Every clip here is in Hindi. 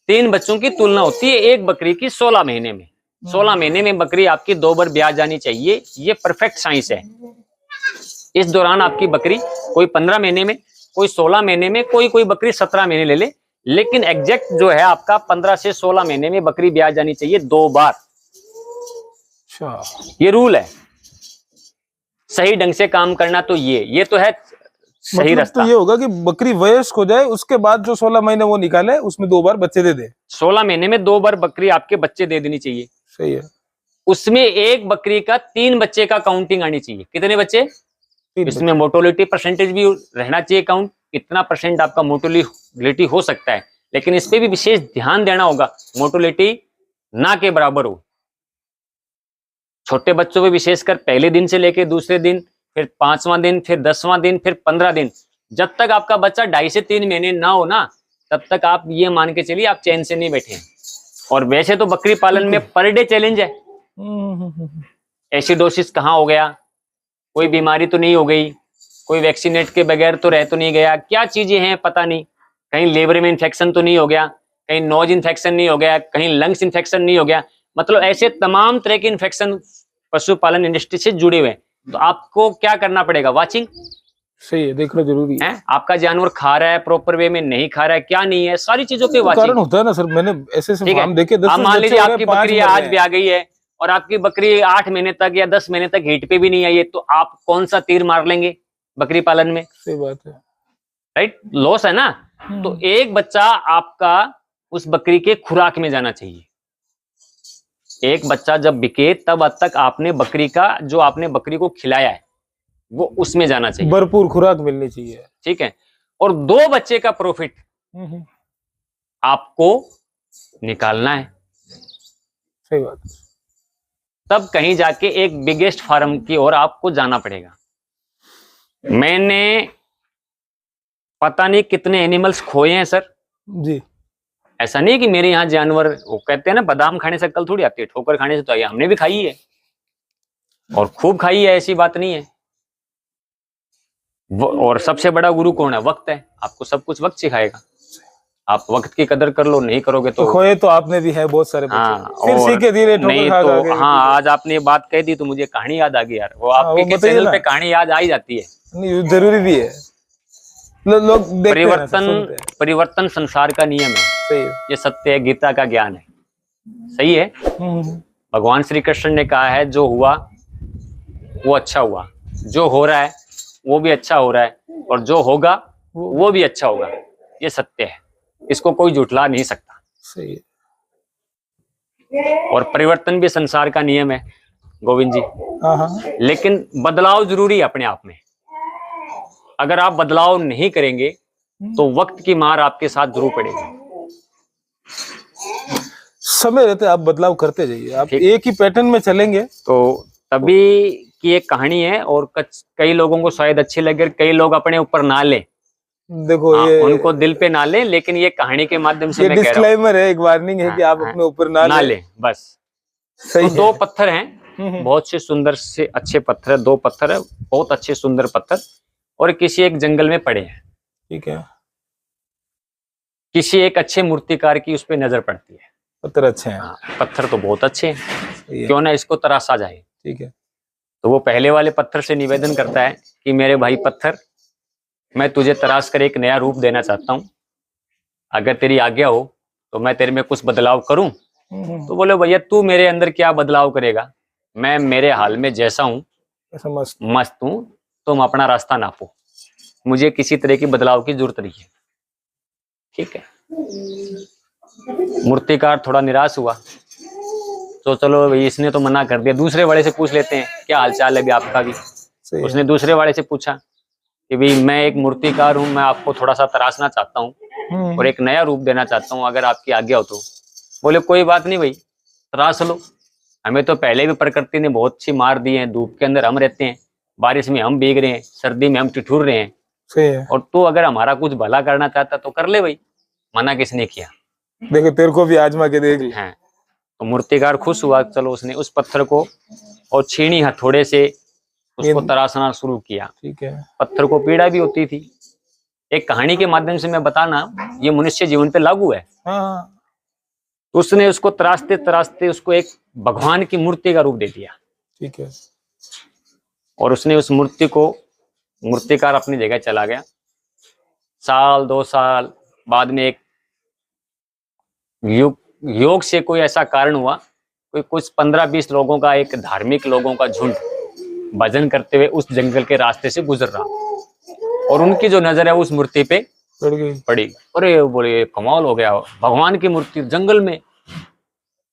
3 बच्चों की तुलना होती है एक बकरी की 16 महीने में। 16 महीने में बकरी आपकी 2 बार ब्याह जानी चाहिए, ये परफेक्ट साइंस है। इस दौरान आपकी बकरी कोई 15 महीने में, कोई 16 महीने में, कोई बकरी 17 महीने ले ले, लेकिन एग्जैक्ट जो है आपका 15 से 16 महीने में बकरी ब्याह जानी चाहिए 2 बार। ये रूल है। सही ढंग से काम करना तो ये तो है सही मतलब रास्ता। तो ये होगा कि बकरी वयस्क हो जाए, उसके बाद जो 16 महीने वो निकाले, उसमें 2 बार बच्चे दे दे। 16 महीने में 2 बार बकरी आपके बच्चे दे देनी चाहिए। सही है। उसमें एक बकरी का 3 बच्चे का काउंटिंग आनी चाहिए। कितने बच्चे? इसमें मोर्टेलिटी परसेंटेज भी रहना चाहिए काउंट, कितना परसेंट आपका मोर्टेलिटी हो सकता है, लेकिन इस पे भी विशेष ध्यान देना होगा, मोर्टेलिटी ना के बराबर हो। छोटे बच्चों में विशेषकर पहले दिन से लेकर दूसरे दिन, फिर 5वां दिन, फिर 10वां दिन, फिर 15 दिन, जब तक आपका बच्चा 2.5 से 3 महीने ना हो ना, तब तक आप ये मान के चलिए आप चैन से नहीं बैठे हैं। और वैसे तो बकरी पालन में पर डे चैलेंज है। एसिडोसिस कहाँ हो गया, कोई बीमारी तो नहीं हो गई, कोई वैक्सीनेट के बगैर तो रह तो नहीं गया, क्या चीजें हैं पता नहीं, कहीं लेबर में इन्फेक्शन तो नहीं हो गया, कहीं नोज इन्फेक्शन नहीं हो गया, कहीं लंग्स इन्फेक्शन नहीं हो गया, मतलब ऐसे तमाम तरह के इन्फेक्शन पशुपालन इंडस्ट्री से जुड़े हुए हैं। तो आपको क्या करना पड़ेगा? वाचिंग। सही है, देखना जरूरी है। आपका जानवर खा रहा है प्रॉपर वे में, नहीं खा रहा है, क्या नहीं है, सारी चीजों पे वाचिंग। कारण होता है ना सर, मैंने ऐसे फार्म देखे। आप मान लीजिए आपकी बकरी आज भी आ गई है और आपकी बकरी 8 महीने तक या 10 महीने तक हीट पे भी नहीं आई है, तो आप कौन सा तीर मार लेंगे बकरी पालन में? सही बात है, राइट, लॉस है ना। तो एक बच्चा आपका उस बकरी के खुराक में जाना चाहिए। एक बच्चा जब बिके तब तक आपने बकरी का जो आपने बकरी को खिलाया है वो उसमें जाना चाहिए, भरपूर खुराक मिलनी चाहिए। ठीक है। और 2 बच्चे का प्रॉफिट आपको निकालना है। सही बात। तब कहीं जाके एक बिगेस्ट फार्म की ओर आपको जाना पड़ेगा। मैंने पता नहीं कितने एनिमल्स खोए हैं सर जी। ऐसा नहीं है कि मेरे यहाँ जानवर, वो कहते हैं ना बादाम खाने से अक्ल थोड़ी आती है, ठोकर खाने से तो आई। हमने भी खाई है और खूब खाई है, ऐसी बात नहीं है। और सबसे बड़ा गुरु कौन है? वक्त है। आपको सब कुछ वक्त सिखाएगा। आप वक्त की कदर कर लो, नहीं करोगे तो खोए तो आपने भी है बहुत सारे बच्चे। हाँ, फिर सीखे धीरे नहीं तो हाँ, आज आपने ये बात कह दी तो मुझे कहानी याद आ गई यार। वो आपके चैनल पे कहानी याद आ ही जाती है। नहीं, जरूरी भी है, लोग परिवर्तन संसार का नियम है। सही है, ये सत्य है, गीता का ज्ञान है। सही है। भगवान श्री कृष्ण ने कहा है जो हुआ वो अच्छा हुआ, जो हो रहा है वो भी अच्छा हो रहा है, और जो होगा वो भी अच्छा होगा। ये सत्य है, इसको कोई झुठला नहीं सकता। सही है। और परिवर्तन भी संसार का नियम है गोविंद जी। लेकिन बदलाव जरूरी है अपने आप में। अगर आप बदलाव नहीं करेंगे तो वक्त की मार आपके साथ जरूर पड़ेगी। समय रहते आप बदलाव करते जाइए। आप एक ही पैटर्न में चलेंगे तो तभी की एक कहानी है। और कई लोगों को शायद अच्छी लगे, कई लोग अपने ऊपर ना ले। देखो ये उनको दिल पे ना ले, लेकिन ये कहानी के माध्यम से मैं कह रहा हूं, डिस्क्लेमर है, एक वार्निंग है कि आप अपने ऊपर ना ले बस। सही तो 2 पत्थर हैं, बहुत से सुंदर से अच्छे पत्थर है। 2 पत्थर है, बहुत अच्छे सुंदर पत्थर, और किसी एक जंगल में पड़े हैं। ठीक है। किसी एक अच्छे मूर्तिकार की उस पर नजर पड़ती है। पत्थर अच्छे हैं। पत्थर तो बहुत अच्छे हैं, क्यों ना इसको तराशा जाए। ठीक है। तो वो पहले वाले पत्थर से निवेदन करता है कि मेरे भाई पत्थर, मैं तुझे तराश कर एक नया रूप देना चाहता हूँ, अगर तेरी आज्ञा हो तो मैं तेरे में कुछ बदलाव करूं। तो बोले भैया तू मेरे अंदर क्या बदलाव करेगा, मैं मेरे हाल में जैसा हूँ मस्त हूँ, तुम अपना रास्ता नापो, मुझे किसी तरह की बदलाव की जरूरत नहीं है। ठीक है। मूर्तिकार थोड़ा निराश हुआ, तो चलो भाई इसने तो मना कर दिया, दूसरे वाले से पूछ लेते हैं क्या हालचाल है भी आपका भी। उसने दूसरे वाले से पूछा कि भाई मैं एक मूर्तिकार हूँ, मैं आपको थोड़ा सा तराशना चाहता हूँ और एक नया रूप देना चाहता हूँ, अगर आपकी आज्ञा हो तो। बोले कोई बात नहीं भाई, तराश लो, हमें तो पहले भी प्रकृति ने बहुत सी मार दी है। धूप के अंदर हम रहते हैं, बारिश में हम भीग रहे हैं, सर्दी में हम ठिठुर रहे हैं। सही है। और तू अगर हमारा कुछ भला करना चाहता तो कर ले भाई, मना किसने किया। देखो तेरे को भी आजमा के देख ले। हाँ। तो मूर्तिकार खुश हुआ, चलो उसने उस पत्थर को और छीनी हथौड़े से उसको तराशना शुरू किया। ठीक है। पत्थर को पीड़ा भी होती थी। एक कहानी के माध्यम से मैं बताना, ये मनुष्य जीवन पे लागू है। हाँ। तो उसने उसको तराशते तराशते उसको एक भगवान की मूर्ति का रूप दे दिया। ठीक है। और उसने उस मूर्ति को, मूर्तिकार अपनी जगह चला गया। साल 2 साल बाद में एक योग से कोई ऐसा कारण हुआ, कोई कुछ 15-20 लोगों का, एक धार्मिक लोगों का झुंड भजन करते हुए उस जंगल के रास्ते से गुजर रहा, और उनकी जो नजर है उस मूर्ति पे पड़ी। अरे बोले कमाल हो गया, भगवान की मूर्ति जंगल में,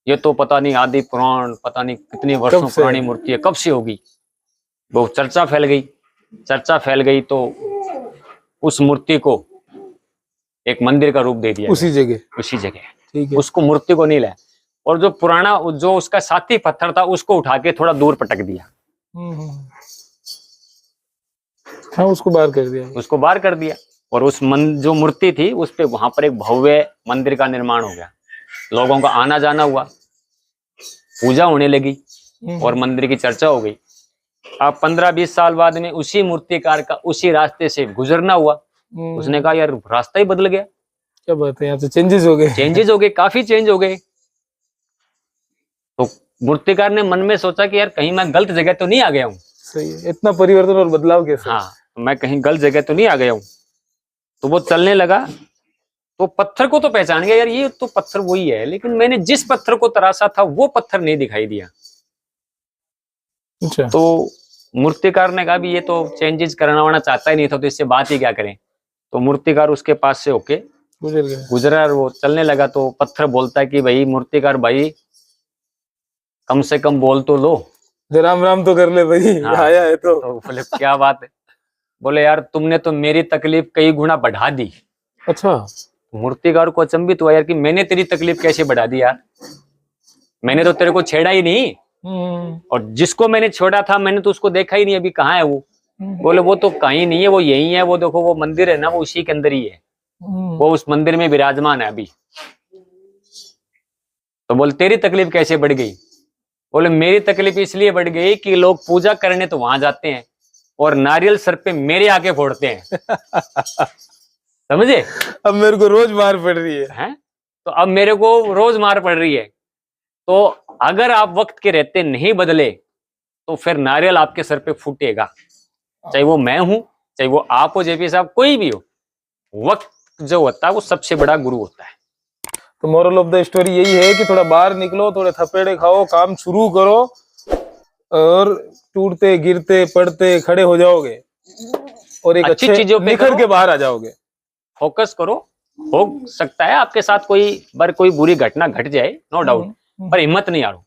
ये तो पता नहीं आदि पुराण, पता नहीं कितनी वर्षों पुरानी मूर्ति है, कब से होगी। वो चर्चा फैल गई, चर्चा फैल गई तो उस मूर्ति को एक मंदिर का रूप दे दिया उसी जगह। ठीक है। उसको मूर्ति को नहीं लाया, और जो पुराना जो उसका साथी पत्थर था उसको उठा के थोड़ा दूर पटक दिया। हाँ, उसको बाहर कर दिया। और उस जो मूर्ति थी उस पे वहां पर एक भव्य मंदिर का निर्माण हो गया। लोगों का आना जाना हुआ, पूजा होने लगी और मंदिर की चर्चा हो गई। अब 15-20 साल बाद में उसी मूर्तिकार का उसी रास्ते से गुजरना हुआ। उसने कहा यार रास्ता ही बदल गया। क्या बात है, यहाँ तो चेंजेस हो गए, काफी चेंज हो गए। तो मूर्तिकार ने मन में सोचा कि यार कहीं मैं गलत जगह तो नहीं आ गया हूँ। सही है, इतना परिवर्तन और बदलाव कैसे? हाँ, मैं कहीं गलत जगह तो नहीं आ गया हूँ। तो वो चलने लगा, तो पत्थर को तो पहचान गया, यार ये तो पत्थर वही है, लेकिन मैंने जिस पत्थर को तराशा था वो पत्थर नहीं दिखाई दिया। अच्छा। तो मूर्तिकार ने कहा भी ये तो चेंजेस करना चाहता ही नहीं था, तो इससे बात ही क्या करें। तो मूर्तिकार उसके पास से होके गुजरा और वो चलने लगा। तो पत्थर बोलता है कि भाई मूर्तिकार भाई, कम से कम बोल तो लो, राम राम तो कर ले भाई। हाँ। आया है तो बोले क्या बात है। बोले यार तुमने तो मेरी तकलीफ कई गुना बढ़ा दी। अच्छा। मूर्तिकार को अचंभित हुआ यार कि मैंने तेरी तकलीफ कैसे बढ़ा दी यार, मैंने तो तेरे को छेड़ा ही नहीं, और जिसको मैंने छोड़ा था मैंने तो उसको देखा ही नहीं, अभी कहाँ है वो। बोले वो तो कहीं नहीं है, वो यही है, वो देखो वो मंदिर है ना, वो उसी के अंदर ही है, वो उस मंदिर में विराजमान है अभी। तो बोले तेरी तकलीफ कैसे बढ़ गई। बोले मेरी तकलीफ इसलिए बढ़ गई कि लोग पूजा करने तो वहां जाते हैं और नारियल सर पे मेरे आके फोड़ते हैं। समझे, अब मेरे को रोज मार पड़ रही है। तो अब मेरे को रोज मार पड़ रही है। तो अगर आप वक्त के रहते नहीं बदले तो फिर नारियल आपके सर पे फूटेगा, चाहे वो मैं हूं, चाहे वो आप हो, जेपी साहब, कोई भी हो। वक्त जो होता है वो सबसे बड़ा गुरु होता है। तो मोरल ऑफ द स्टोरी यही है कि थोड़ा बाहर निकलो, थोड़े थपेड़े खाओ, काम शुरू करो, और टूटते गिरते पड़ते खड़े हो जाओगे और एक अच्छी चीजों पे निखर के बाहर आ जाओगे। फोकस करो, हो सकता है आपके साथ कोई बुरी घटना घट जाए, नो डाउट, पर हिम्मत नहीं हारो,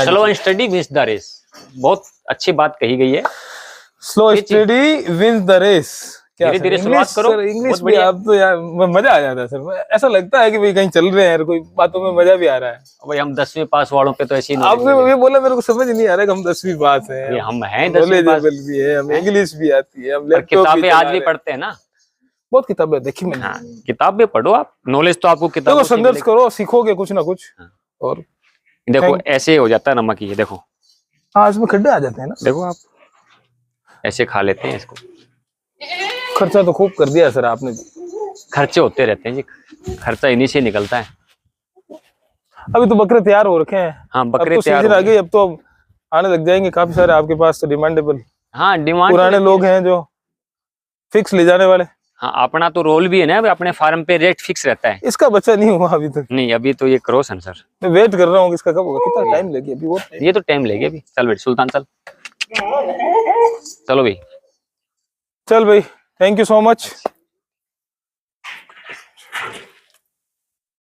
slow and steady wins the race. बहुत अच्छी बात कही गई है, slow steady wins the race. धीरे धीरे शुरुआत करो। इंग्लिश भी आप तो यार मजा आ जाता है सर, ऐसा लगता है कि भाई कहीं चल रहे हैं, कोई बातों में मजा भी आ रहा है। भाई हम 10वीं पास वालों पे तो ऐसे ही आपने ये बोला, मेरे को समझ नहीं आ रहा कि हम 10वीं पास हैं। हम हैं 10वीं पास भी है, हम इंग्लिश भी आती है, हम किताबें आज भी पढ़ते हैं ना, बहुत किताबें देखी मैंने। हाँ, किताबें पढ़ो आप, नॉलेज तो आपको किताबों से संघर्ष करो, सीखोगे कुछ ना कुछ। और देखो ऐसे हो जाता है नमक, ये देखो, हाँ इसमें खड्डे आ जाते हैं ना, देखो आप ऐसे खा लेते हैं इसको। खर्चा तो खूब कर दिया सर आपने। खर्चे होते रहते हैं जी, खर्चा इन्हीं से निकलता है। अभी तो बकरे तैयार हो रखे हैं। हाँ, बकरे तो तैयार आ गई, अब तो आने लग जाएंगे काफी सारे आपके पास तो डिमांडेबल। हाँ, डिमांड पुराने लोग हैं जो फिक्स ले जाने वाले। हाँ, अपना तो रोल भी है ना, अपने फार्म पे रेट फिक्स रहता है। इसका बच्चा नहीं हुआ अभी तक? नहीं, अभी तो ये क्रॉस है सर। मैं वेट कर रहा हूँ इसका कब होगा, कितना टाइम लगेगा अभी? वो ये तो टाइम लगेगा अभी। चल बेट सुल्तान, चल, चलो भाई, चल भाई, थैंक यू सो मच।